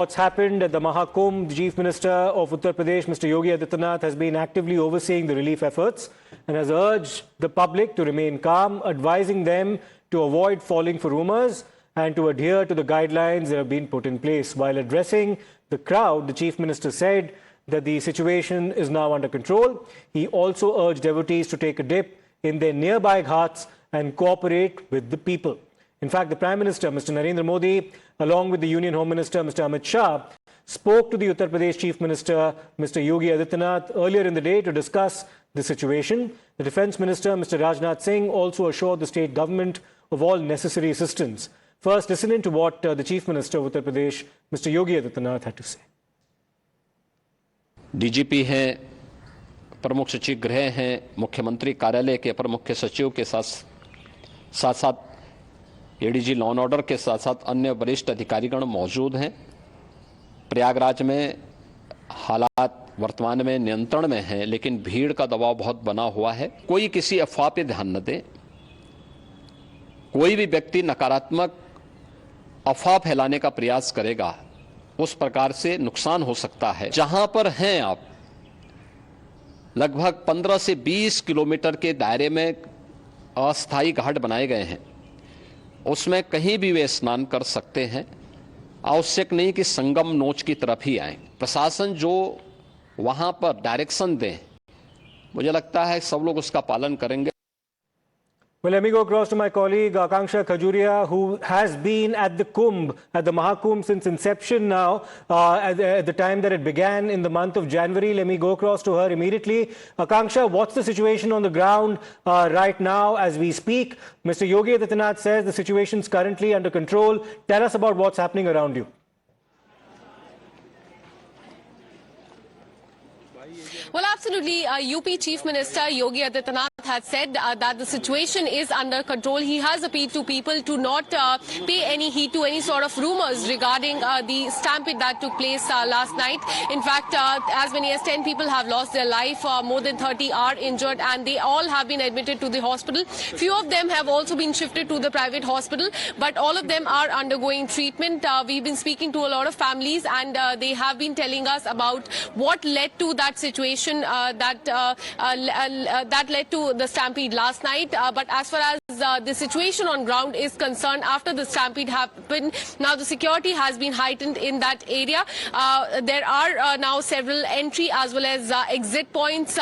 What's happened at the Mahakumbh, the Chief Minister of Uttar Pradesh, Mr. Yogi Adityanath, has been actively overseeing the relief efforts and has urged the public to remain calm, advising them to avoid falling for rumours and to adhere to the guidelines that have been put in place. While addressing the crowd, the Chief Minister said that the situation is now under control. He also urged devotees to take a dip in their nearby ghats and cooperate with the people. In fact, the Prime Minister, Mr. Narendra Modi, along with the Union Home Minister, Mr. Amit Shah, spoke to the Uttar Pradesh Chief Minister, Mr. Yogi Adityanath, earlier in the day to discuss the situation. The Defence Minister, Mr. Rajnath Singh, also assured the state government of all necessary assistance. First, listen in to what the Chief Minister of Uttar Pradesh, Mr. Yogi Adityanath, had to say. DGP हैं, प्रमुख सचिव गृह हैं, मुख्यमंत्री कार्यालय के अपर मुख्य सचिव के साथ एडीजी लॉ एंड ऑर्डर के साथ साथ अन्य वरिष्ठ अधिकारीगण मौजूद हैं। प्रयागराज में हालात वर्तमान में नियंत्रण में हैं, लेकिन भीड़ का दबाव बहुत बना हुआ है। कोई किसी अफवाह पे ध्यान न दे। कोई भी व्यक्ति नकारात्मक अफवाह फैलाने का प्रयास करेगा, उस प्रकार से नुकसान हो सकता है। जहां पर हैं आप, लगभग 15 से 20 किलोमीटर के दायरे में अस्थायी घाट बनाए गए हैं। उसमें कहीं भी वे स्नान कर सकते हैं। आवश्यक नहीं कि संगम नोच की तरफ ही आए। प्रशासन जो वहां पर डायरेक्शन दे, मुझे लगता है सब लोग उसका पालन करेंगे। Well, let me go across to my colleague Akanksha Khajuria, who has been at the Kumbh, at the Mahakumbh since inception now, at the time that it began in the month of January. Let me go across to her immediately. Akanksha, what's the situation on the ground right now as we speak? Mr. Yogi Adityanath says the situation is currently under control. Tell us about what's happening around you. Well, absolutely. UP Chief Minister Yogi Adityanath had said that the situation is under control. He has appealed to people to not pay any heed to any sort of rumors regarding the stampede that took place last night. In fact, as many as 10 people have lost their life, more than 30 are injured, and they all have been admitted to the hospital. Few of them have also been shifted to the private hospital, but all of them are undergoing treatment. We've been speaking to a lot of families, and they have been telling us about what led to that situation that led to the stampede last night. But as far as the situation on ground is concerned, after the stampede happened, now the security has been heightened in that area. There are now several entry as well as exit points.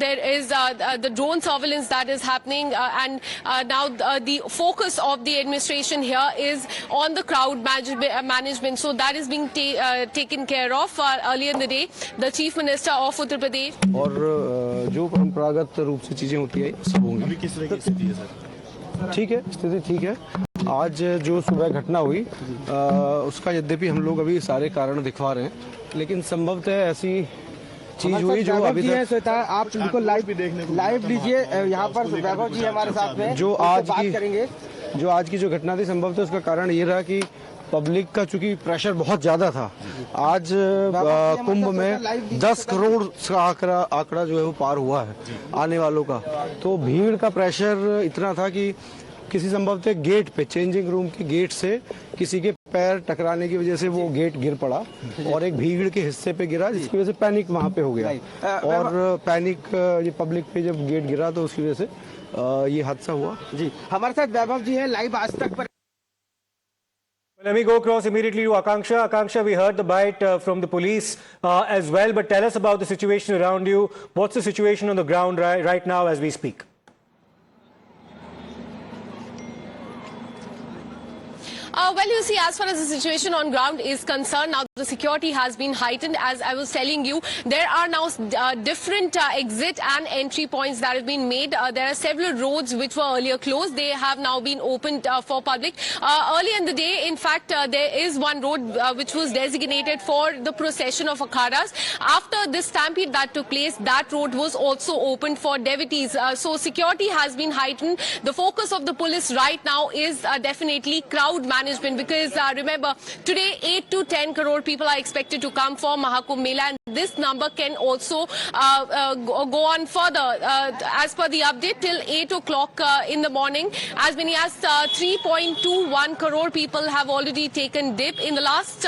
There is the drone surveillance that is happening, and now the focus of the administration here is on the crowd management. So that is being taken care of. Earlier in the day, the Chief Minister of Uttar Pradesh और जो परंपरागत रूप से चीजें होती है सब होंगी। अभी किस तरह की स्थिति है सर? ठीक है, स्थिति ठीक है। आज जो सुबह घटना हुई उसका यद्यपि हम लोग अभी सारे कारण दिखवा रहे हैं, लेकिन संभवतः ऐसी चीज हुई जो अभी तक आप बिल्कुल लाइव दीजिए। यहाँ पर वैभव जी हमारे साथ में जो आज की जो घटना थी, संभवतः उसका कारण ये रहा कि पब्लिक का चूंकि प्रेशर बहुत ज्यादा था। आज कुंभ में 10 करोड़ का आंकड़ा जो है वो पार हुआ है आने वालों का, तो भीड़ का प्रेशर इतना था कि किसी संभवतः गेट पे, चेंजिंग रूम के गेट से किसी के पैर टकराने की वजह से वो गेट गिर पड़ा और एक भीड़ के हिस्से पे गिरा, जिसकी वजह से पैनिक वहां पे हो गया। और पैनिक ये पब्लिक पे जब गेट गिरा तो उसकी वजह से ये हादसा हुआ। जी, हमारे साथ वैभव जी है लाइव आज तक पर। Let me go across immediately to Akanksha. Akanksha, we heard the bite from the police as well, but tell us about the situation around you. What's the situation on the ground right now as we speak? Well, you see, as far as the situation on ground is concerned, now the security has been heightened. As I was telling you, there are now different exit and entry points that have been made. There are several roads which were earlier closed. They have now been opened for public. Earlier in the day, in fact, there is one road which was designated for the procession of akhadas. After this stampede that took place, that road was also opened for devotees. So security has been heightened. The focus of the police right now is definitely crowd management. management, because remember, today 8 to 10 crore people are expected to come for Mahakumbh Mela, and this number can also go on further. As per the update, till 8 o'clock in the morning, as many as 3.21 crore people have already taken dip. In the last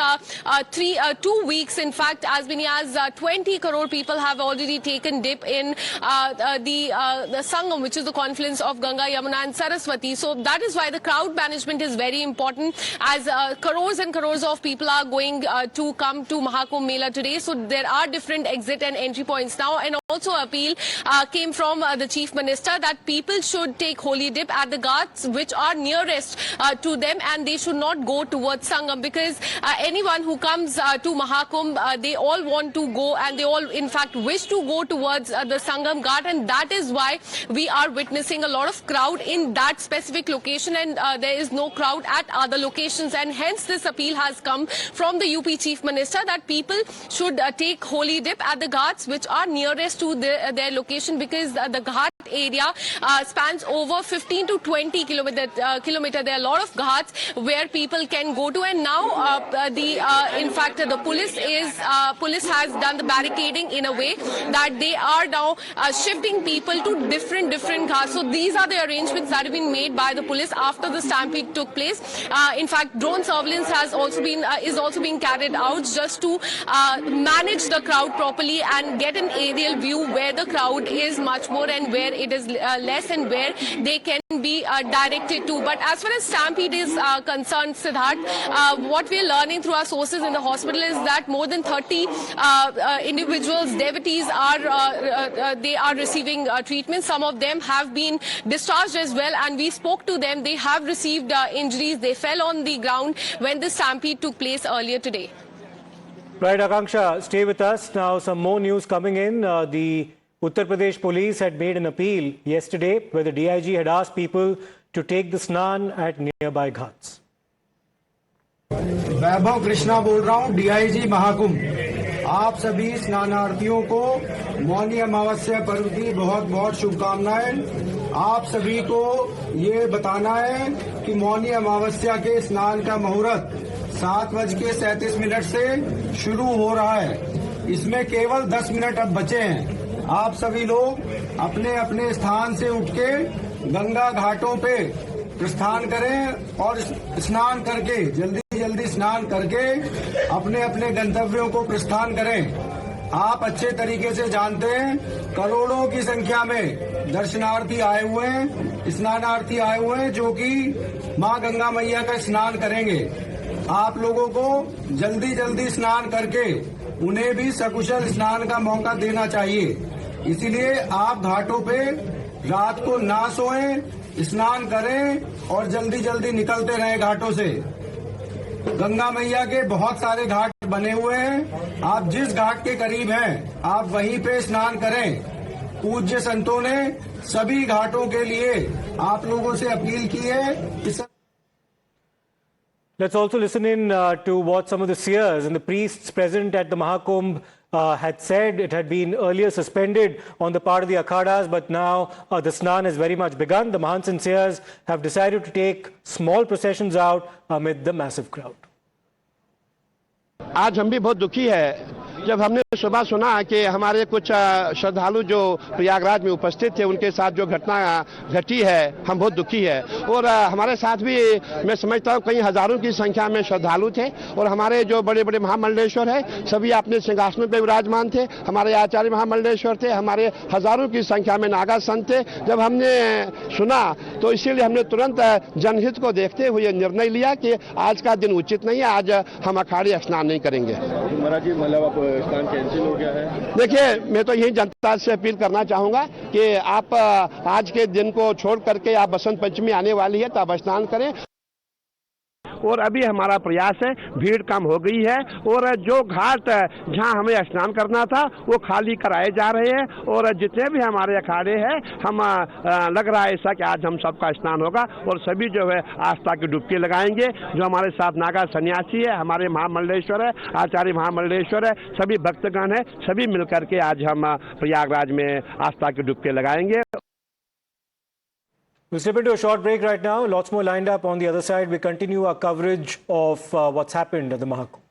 2 weeks, in fact, as many as 20 crore people have already taken dip in the Sangam, which is the confluence of Ganga, Yamuna and Saraswati. So that is why the crowd management is very important, as crores and crores of people are going to come to Mahakumbh Mela today. So there are different exit and entry points now, and also appeal came from the Chief Minister that people should take holy dip at the ghats which are nearest to them, and they should not go towards Sangam, because anyone who comes to Mahakumbh, they all want to go, and they all in fact wish to go towards the Sangam Ghat, and that is why we are witnessing a lot of crowd in that specific location, and there is no crowd at other locations, and hence this appeal has come from the UP Chief Minister that people should take holy dip at the ghats which are nearest to their location, because the ghat area spans over 15 to 20 kilometer. There are a lot of ghats where people can go to, and now in fact the police has done the barricading in a way that they are now shifting people to different ghats. So these are the arrangements that have been made by the police after the stampede took place. In fact, drone surveillance is also being carried out just to manage the crowd properly and get an aerial view where the crowd is much more and where it is less, and where they can be directed to. But as far as stampede is concerned, Siddharth, what we are learning through our sources in the hospital is that more than 30 individuals, devotees are receiving treatment. Some of them have been discharged as well, and we spoke to them. They have received injuries. They fell on the ground when the stampede took place earlier today. Right, Akanksha, stay with us. Now, some more news coming in. The Uttar Pradesh police had made an appeal yesterday where the DIG had asked people to take the snan at nearby ghats. वैभव कृष्णा बोल रहा हूँ, DIG Mahakumbh. आप सभी स्नानार्थियों को मौनी अमावस्या पर्व की बहुत बहुत शुभकामनाएं। आप सभी को ये बताना है कि मौनी अमावस्या के स्नान का मुहूर्त 7:37 से शुरू हो रहा है। इसमें केवल 10 मिनट अब बचे हैं। आप सभी लोग अपने अपने स्थान से उठ के गंगा घाटों पे प्रस्थान करें और स्नान करके जल्दी स्नान करके अपने अपने गंतव्यों को प्रस्थान करें। आप अच्छे तरीके से जानते हैं, करोड़ों की संख्या में दर्शनार्थी आए हुए हैं, स्नानार्थी आए हुए हैं, जो कि मां गंगा मैया का स्नान करेंगे। आप लोगों को जल्दी स्नान करके उन्हें भी सकुशल स्नान का मौका देना चाहिए। इसीलिए आप घाटों पे रात को ना सोएं, स्नान करें और जल्दी निकलते रहें घाटों से। गंगा मैया के बहुत सारे घाट बने हुए हैं। आप जिस घाट के करीब हैं, आप वहीं पे स्नान करें। पूज्य संतों ने सभी घाटों के लिए आप लोगों से अपील की है। Let's also listen in to what some of the seers and the priests present at the Mahakumbh had said. It had been earlier suspended on the part of the akhadas, but now the snan has very much begun. The mahants and seers have decided to take small processions out amid the massive crowd. आज हम भी बहुत दुखी है जब हमने सुबह सुना कि हमारे कुछ श्रद्धालु जो प्रयागराज में उपस्थित थे उनके साथ जो घटना घटी है, हम बहुत दुखी है। और हमारे साथ भी मैं समझता हूँ कई हजारों की संख्या में श्रद्धालु थे, और हमारे जो बड़े बड़े महामंडलेश्वर है सभी अपने सिंहासनों पर विराजमान थे। हमारे आचार्य महामंडलेश्वर थे, हमारे हजारों की संख्या में नागा संत थे। जब हमने सुना तो इसीलिए हमने तुरंत जनहित को देखते हुए निर्णय लिया कि आज का दिन उचित नहीं है, आज हम अखाड़े स्नान नहीं करेंगे। महाराज जी, मतलब स्नान कैंसिल हो गया है। देखिए, मैं तो यही जनता से अपील करना चाहूंगा कि आप आज के दिन को छोड़ करके आप बसंत पंचमी आने वाली है तब स्नान करें। और अभी हमारा प्रयास है, भीड़ कम हो गई है, और जो घाट जहां हमें स्नान करना था वो खाली कराए जा रहे हैं, और जितने भी हमारे अखाड़े हैं हम लग रहा है ऐसा कि आज हम सबका स्नान होगा और सभी जो है आस्था की डुबकी लगाएंगे। जो हमारे साथ नागा सन्यासी है, हमारे महामंडलेश्वर है, आचार्य महामंडलेश्वर है, सभी भक्तगण है, सभी मिलकर के आज हम प्रयागराज में आस्था की डुबकी लगाएंगे। We'll slip into a short break right now. Lots more lined up on the other side. We continue our coverage of what's happened at the Mahakumbh.